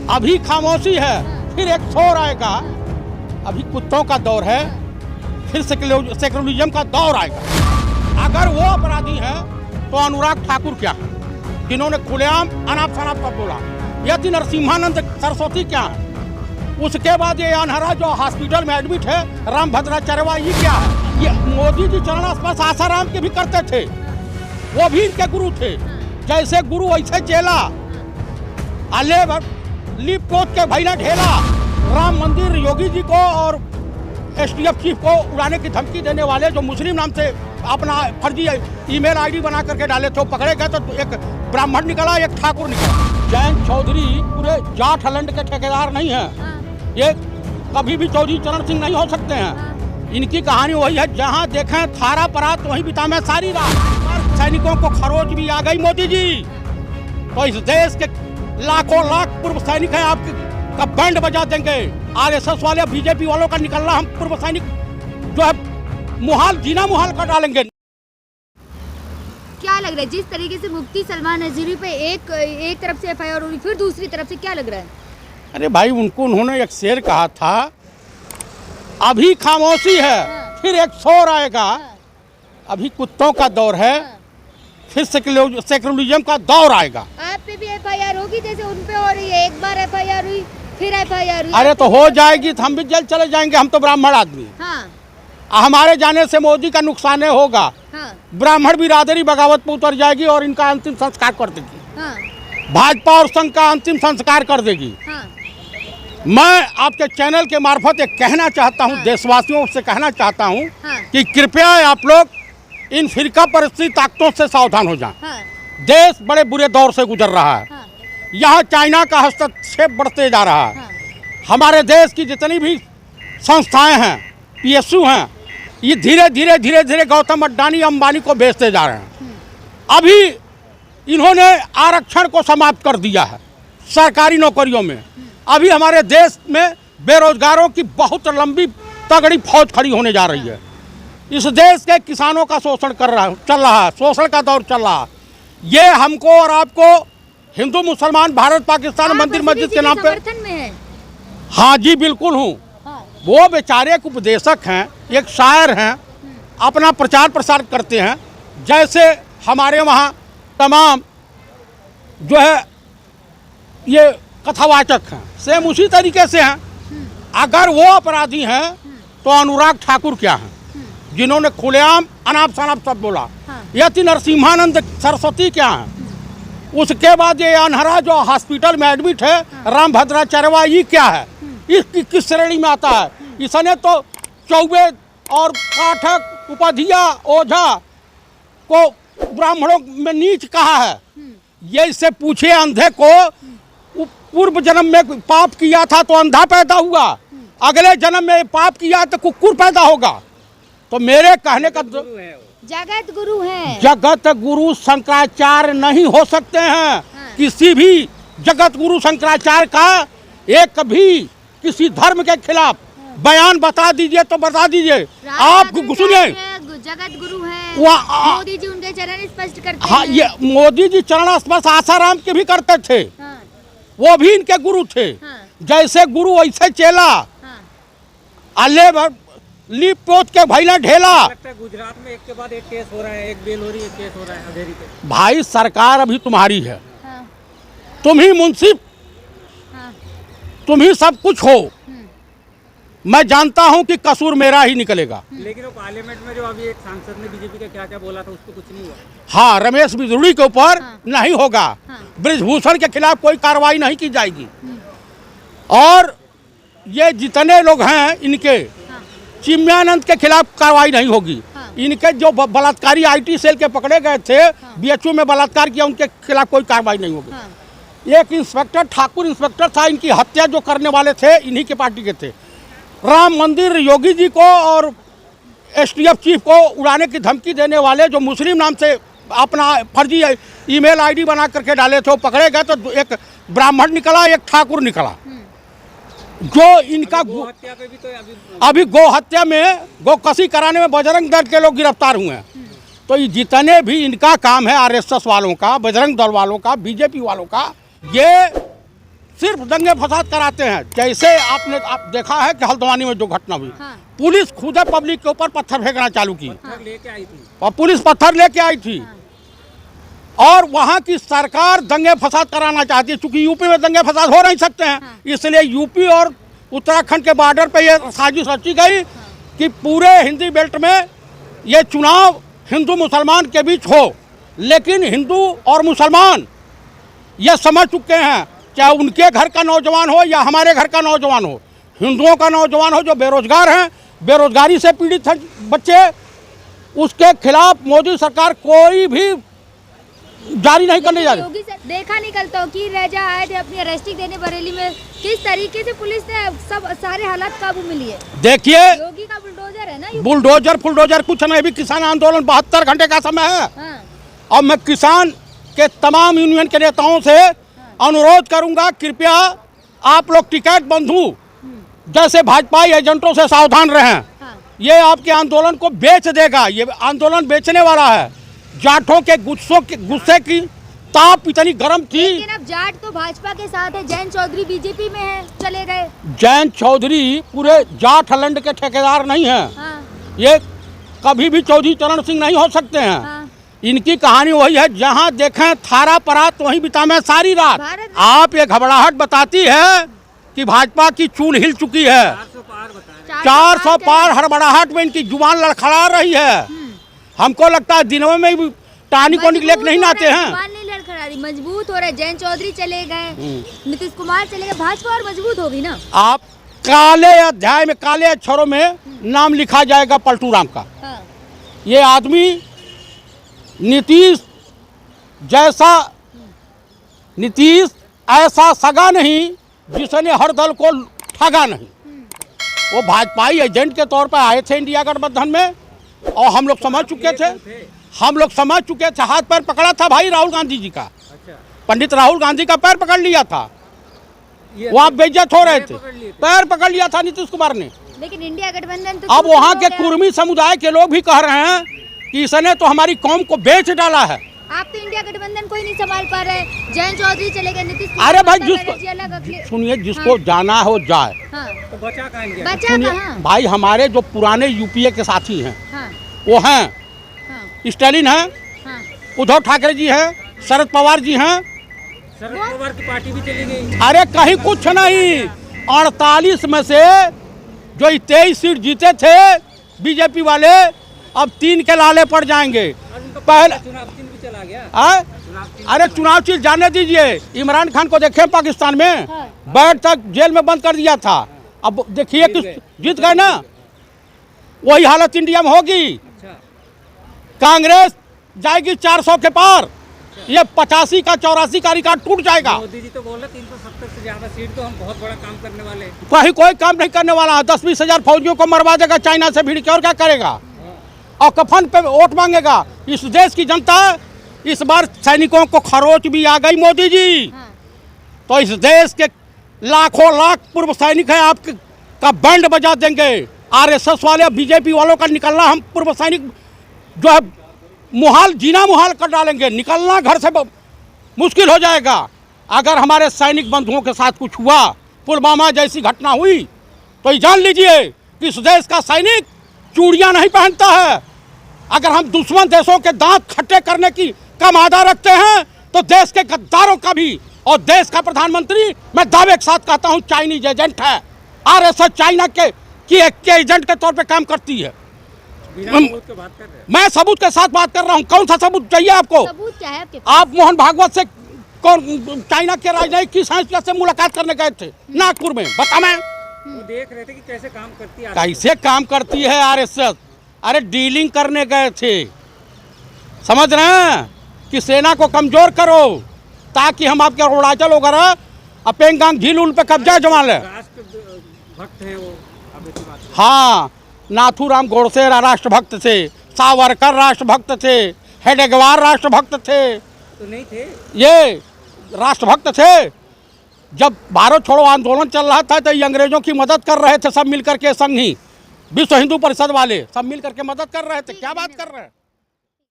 अभी खामोशी है, फिर एक शोर आएगा। अभी कुत्तों का दौर है, फिर सेक्युलरिज्म का दौर आएगा। अगर वो अपराधी हैं तो अनुराग ठाकुर क्या है, जिन्होंने खुलेआम अनाप शनाप पर बोला, यदि नरसिम्हानंद सरस्वती क्या है, उसके बाद ये अनहरा जो हॉस्पिटल में एडमिट है रामभद्राचार्य, ये क्या है। ये मोदी जी चरण स्पर्श आसाराम के भी करते थे, वो भी इनके गुरु थे। जैसे गुरु वैसे चेला, लिप पोत के भैया ढेला। राम मंदिर योगी जी को और एसटीएफ चीफ को उड़ाने की धमकी देने वाले जो मुस्लिम नाम से अपना फर्जी ईमेल आईडी बना करके डाले थे, वो पकड़े गए तो एक ब्राह्मण निकला, एक ठाकुर निकला। जयंत चौधरी पूरे जाट हलैंड के ठेकेदार नहीं हैं, ये कभी भी चौधरी चरण सिंह नहीं हो सकते हैं। इनकी कहानी वही है, जहाँ देखें थारा परात वहीं बिता में सारी रात। सैनिकों को खरोच भी आ गई मोदी जी, तो इस देश के लाखों लाख पूर्व सैनिक हैं, आपके का बैंड बजा देंगे। आरएसएस वाले बीजेपी वालों का निकलना हम पूर्व सैनिक जो है मुहाल, जीना मुहाल कर डालेंगे। क्या लग रहा है जिस तरीके से मुफ्ती सलमान नजरी पे एक तरफ से एफआईआर हुई, फिर दूसरी तरफ से क्या लग रहा है? अरे भाई, उन्होंने एक शेर कहा था, अभी खामोशी है, फिर एक शोर आएगा। अभी कुत्तों का दौर है, फिर सेक्युलरिज्म का दौर आएगा। आप पे भी एफआईआर होगी जैसे उन पे हो रही है, एक बार एफआईआर हुई फिर एफआईआर हुई। अरे तो हो जाएगी तो हम भी जेल चले जाएंगे, हम तो ब्राह्मण आदमी। हाँ। हमारे जाने से मोदी का नुकसान होगा। हाँ। ब्राह्मण बिरादरी बगावत पर उतर जाएगी और इनका अंतिम संस्कार कर देगी। हाँ। भाजपा और संघ का अंतिम संस्कार कर देगी। हाँ। मैं आपके चैनल के मार्फत एक कहना चाहता हूँ, हाँ। देशवासियों से कहना चाहता हूँ, हाँ। कि कृपया आप लोग इन फिरका परिस्थिति ताकतों से सावधान हो जाएं। हाँ। देश बड़े बुरे दौर से गुजर रहा है। हाँ। यहाँ चाइना का हस्तक्षेप बढ़ते जा रहा है। हाँ। हमारे देश की जितनी भी संस्थाएं हैं, पीएसयू हैं, ये धीरे धीरे गौतम अडानी अंबानी को बेचते जा रहे हैं। अभी इन्होंने आरक्षण को समाप्त कर दिया है सरकारी नौकरियों में। अभी हमारे देश में बेरोजगारों की बहुत लंबी तगड़ी फौज खड़ी होने जा रही है। इस देश के किसानों का शोषण चल रहा है, शोषण का दौर चल रहा है। ये हमको और आपको हिंदू मुसलमान भारत पाकिस्तान मंदिर मस्जिद के नाम पे समर्थन में है। हाँ जी, बिल्कुल हूँ। हाँ। वो बेचारे एक उपदेशक हैं, एक शायर हैं, अपना प्रचार प्रसार करते हैं। जैसे हमारे वहाँ तमाम जो है ये कथावाचक हैं, सेम उसी तरीके से हैं। अगर वो अपराधी हैं तो अनुराग ठाकुर क्या हैं, जिन्होंने खुलेआम अनाप शनाप सब बोला। हाँ। यदि नरसिम्हानंद सरस्वती क्या है, उसके बाद ये अनहरा जो हॉस्पिटल में एडमिट है रामभद्राचार्य, ये क्या है, इसकी किस श्रेणी में आता है। इसने तो चौबे और पाठक, उपाध्याय, ओझा को ब्राह्मणों में नीच कहा है। ये इससे पूछे अंधे को, पूर्व जन्म में पाप किया था तो अंधा पैदा हुआ, अगले जन्म में पाप किया तो कुकुर पैदा होगा। तो मेरे कहने का जगत गुरु है, जगत गुरु शंकराचार्य नहीं हो सकते हैं। हाँ। किसी भी जगत गुरु शंकराचार्य का एक भी किसी धर्म के खिलाफ बयान बता दीजिए तो बता दीजिए। आप सुनिए, जगत गुरु है, मोदी जी उनके चरण स्पर्श करते हैं। हाँ, ये मोदी जी चरण स्पर्श आसाराम के भी करते थे। हाँ। वो भी इनके गुरु थे। हाँ। जैसे गुरु वैसे चेला। हाँ। लिप पोत के भैया ढेला। गुजरात में एक के बाद एक केस हो रहा है, एक बेल हो रही है, केस हो रहा है अंधेरी पे। भाई सरकार अभी तुम्हारी है। हाँ। तुम ही मुंसिफ। हाँ। तुम ही सब कुछ हो। मैं जानता हूं कि कसूर मेरा ही निकलेगा। लेकिन वो पार्लियामेंट में जो अभी एक सांसद ने बीजेपी का क्या बोला था, उसको कुछ नहीं हुआ। हाँ, रमेश बिजूड़ी के ऊपर नहीं होगा। ब्रिजभूषण के खिलाफ कोई कार्रवाई नहीं की जाएगी। और ये जितने लोग हैं इनके, चिन्मयानंद के खिलाफ कार्रवाई नहीं होगी। हाँ। इनके जो बलात्कारी आईटी सेल के पकड़े गए थे, हाँ। बीएचयू में बलात्कार किया, उनके खिलाफ कोई कार्रवाई नहीं होगी। हाँ। एक इंस्पेक्टर ठाकुर इंस्पेक्टर था, इनकी हत्या जो करने वाले थे इन्हीं के पार्टी के थे। राम मंदिर योगी जी को और एसटीएफ चीफ को उड़ाने की धमकी देने वाले जो मुस्लिम नाम से अपना फर्जी ईमेल आईडी बना करके डाले थे, वो पकड़े गए तो एक ब्राह्मण निकला, एक ठाकुर निकला। जो इनका गोहत्या पे भी तो अभी गो हत्या में, गो कसी कराने में बजरंग दल के लोग गिरफ्तार हुए हैं। तो ये जितने भी इनका काम है, आरएसएस वालों का, बजरंग दल वालों का, बीजेपी वालों का, ये सिर्फ दंगे फसाद कराते हैं। जैसे आप देखा है कि हल्द्वानी में जो घटना हुई, हाँ। पुलिस खुद पब्लिक के ऊपर पत्थर फेंकना चालू की, पत्थर लेके आई थी और पुलिस पत्थर लेके आई थी। और वहाँ की सरकार दंगे फसाद कराना चाहती है, क्योंकि यूपी में दंगे फसाद हो नहीं सकते हैं। इसलिए यूपी और उत्तराखंड के बॉर्डर पे ये साजिश रची गई कि पूरे हिंदी बेल्ट में ये चुनाव हिंदू मुसलमान के बीच हो। लेकिन हिंदू और मुसलमान ये समझ चुके हैं, चाहे उनके घर का नौजवान हो या हमारे घर का नौजवान हो, हिंदुओं का नौजवान हो जो बेरोजगार हैं, बेरोजगारी से पीड़ित हैं बच्चे, उसके खिलाफ मोदी सरकार कोई भी जारी नहीं करने जा रही। योगी सर देखा निकलता कि रजा आए थे अपनी अरेस्टिंग देने बरेली में, किस तरीके से पुलिस ने सब सारे हालात काबू में लिए। देखिए, योगी का बुलडोजर है ना, बुलडोजर फुलडोजर कुछ नहीं, भी किसान आंदोलन 72 घंटे का समय है। हाँ। और मैं किसान के तमाम यूनियन के नेताओं से अनुरोध करूंगा, कृपया आप लोग टिकट बंधु जैसे भाजपा एजेंटों से सावधान रहें। हाँ। ये आपके आंदोलन को बेच देगा, ये आंदोलन बेचने वाला है। जाटों के गुस्से की ताप इतनी गर्म थी। लेकिन अब जाट तो भाजपा के साथ है, जैन चौधरी बीजेपी में है, चले गए। जैन चौधरी पूरे जाटलैंड के ठेकेदार नहीं हैं। हाँ। ये कभी भी चौधरी चरण सिंह नहीं हो सकते हैं। हाँ। इनकी कहानी वही है, जहाँ देखें थारा परात वहीं बितावे सारी रात। आप ये घबराहट बताती है कि भाजपा की चूल हिल चुकी है। 400 पार बता रहे 400 पार हड़बड़ाहट में इनकी जुबान लड़खड़ा रही है। हमको लगता है दिनों में भी टानी को निकले नहीं नाते हैं। जुबान नहीं लड़खड़ा रही, मजबूत हो रहे। जैन चौधरी चले गए, नीतीश कुमार चले गए, भाजपा और मजबूत होगी ना। आप काले अध्याय में, काले अक्षरों में नाम लिखा जाएगा पलटू राम का। हाँ। ये आदमी नीतीश ऐसा सगा नहीं जिसने हर दल को ठगा नहीं। वो भाजपाई एजेंट के तौर पर आए थे इंडिया गठबंधन में, और हम लोग समझ चुके थे, हाथ पैर पकड़ा था भाई राहुल गांधी जी का। अच्छा, पंडित राहुल गांधी का पैर पकड़ लिया था, वहाँ बेइज्जत हो रहे थे, पैर पकड़ लिया था नीतीश कुमार ने। लेकिन इंडिया गठबंधन तो अब वहाँ के कुर्मी समुदाय के लोग भी कह रहे हैं कि इसने तो हमारी कौम को बेच डाला है। आप तो इंडिया गठबंधन को ही नहीं संभाल पा रहे। जैन चौधरी चले गए, नीतीश अरे भाई सुनिए, जिसको जाना हो जाए। हाँ। तो बचा कहाँ गया? बचा सुनिए कहाँ? भाई, हमारे जो पुराने यूपीए के साथी हैं, हाँ। वो हैं हाँ। स्टालिन हैं, हाँ। उद्धव ठाकरे जी हैं, शरद पवार जी हैं। शरद पवार की पार्टी भी चली गई। अरे कहीं कुछ नहीं, 48 में से जो 23 सीट जीते थे बीजेपी वाले, अब 3 के लाले पड़ जाएंगे। पहले चुनाव चिन्ह भी चला गया। अरे चुनाव चिन्ह जाने दीजिए, इमरान खान को देखे पाकिस्तान में, हाँ। बैठ तक जेल में बंद कर दिया था। अब देखिए कि जीत गए ना, वही हालत इंडिया में होगी। अच्छा, कांग्रेस जाएगी 400 के पार, ये 85 का 84 का रिकॉर्ड टूट जाएगा। मोदी जी तो बोल रहे 370 से ज्यादा सीट तो हम बहुत बड़ा काम करने वाले। कहीं कोई काम नहीं करने वाला है। 10-20 हजार फौजियों को मरवा देगा चाइना से भीड़ के, और क्या करेगा? और कफन पे वोट मांगेगा। इस देश की जनता, इस बार सैनिकों को खरोच भी आ गई मोदी जी। हाँ। तो इस देश के लाखों लाख पूर्व सैनिक हैं, आपके का बैंड बजा देंगे। आरएसएस वाले, बीजेपी वालों का निकलना, हम पूर्व सैनिक जो है मुहाल, जीना मुहाल कर डालेंगे। निकलना घर से मुश्किल हो जाएगा। अगर हमारे सैनिक बंधुओं के साथ कुछ हुआ, पुलवामा जैसी घटना हुई, तो ये जान लीजिए कि इस देश का सैनिक चूड़ियां नहीं पहनता है। अगर हम दुश्मन देशों के दांत खट्टे करने की कम आदा रखते हैं, तो देश के गद्दारों का भी, और देश का प्रधानमंत्री मैं दावे के साथ कहता हूं चाइनीज एजेंट है। आरएसएस चाइना के एजेंट के तौर पे काम करती है। बिना सबूत के बात कर रहे हैं। मैं सबूत के साथ बात कर रहा हूं। कौन सा सबूत चाहिए आपको? सबूत क्या है आपके पास? आप मोहन भागवत से कौन चाइना के राजनयिक की सांसद से मुलाकात करने गए थे नागपुर में? बता, मैं वो देख रहे थे कि कैसे काम करती है। कैसे काम करती है आरएसएस। अरे डीलिंग करने गए थे, समझ रहे हैं, कि सेना को कमजोर करो ताकि हम आपके अरुणाचल वगैरह पेंगांग झील उन पे कब्जा जमा लें। राष्ट्र भक्त है वो, अब ऐसी बात है। हाँ, नाथूराम गोडसे राष्ट्रभक्त थे, सावरकर राष्ट्रभक्त थे, हेडगेवार राष्ट्रभक्त थे, तो नहीं थे ये राष्ट्रभक्त थे। जब भारत छोड़ो आंदोलन चल रहा था तो ये अंग्रेजों की मदद कर रहे थे, सब मिलकर के, संघी विश्व हिंदू परिषद वाले सब मिलकर के मदद कर रहे थे। क्या बात कर रहे हैं?